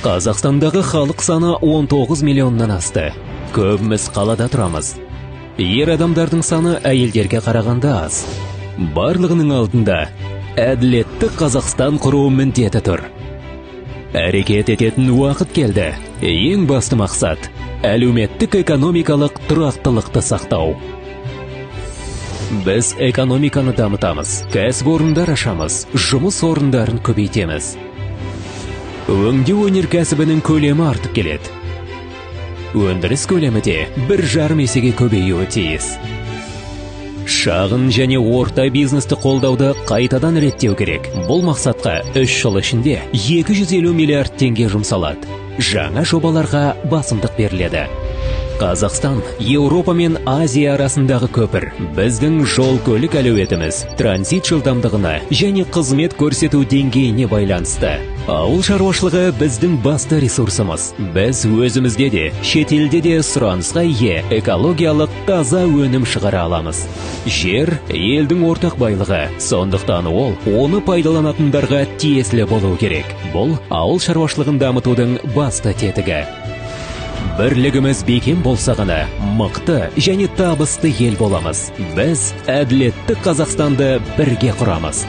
Қазақстандағы халық саны 19 миллионнан асты. Көбіміз қалада тұрамыз. Ер адамдардың саны әйелдерге қарағанда аз. Барлығының алдында әділетті Қазақстан құру міндеті тұр. Әрекет ететін уақыт келді. Ең басты мақсат – әлеуметтік экономикалық тұрақтылықты сақтау. Біз экономиканы дамытамыз, кәсіпорындар ашамыз, жұмыс орындарын көбейтеміз. Өңдеу өнеркәсібінің көлемі артып келеді. Өндіріс көлемі де 1,5 есеге көбеюі тиіс. Шағын және орта бизнесті қолдауды қайтадан реттеу керек. Бұл мақсатқа 3 жыл ішінде 250 миллиард теңге жұмсалады. Жаңа жобаларға басымдық беріледі. Қазақстан Еуропа мен Азия арасындағы көпір. Біздің жол көлік әлеуетіміз транзит жылдамдығына және қызмет көрсету деңгейіне байланысты. Ауыл шаруашылығы біздің басты ресурсымыз. Біз өзімізде де, шетелде де сұранысқа ие экологиялық таза өнім шығара аламыз. Жер елдің ортақ байлығы, сондықтан оны пайдаланатындарға тиесілі болу керек. Бұл ауыл шаруашылығын дамытудың басты тетігі. Бірлігіміз бекем болса ғана мықты және табысты ел боламыз. Біз әділетті Қазақстанды бірге құрамыз.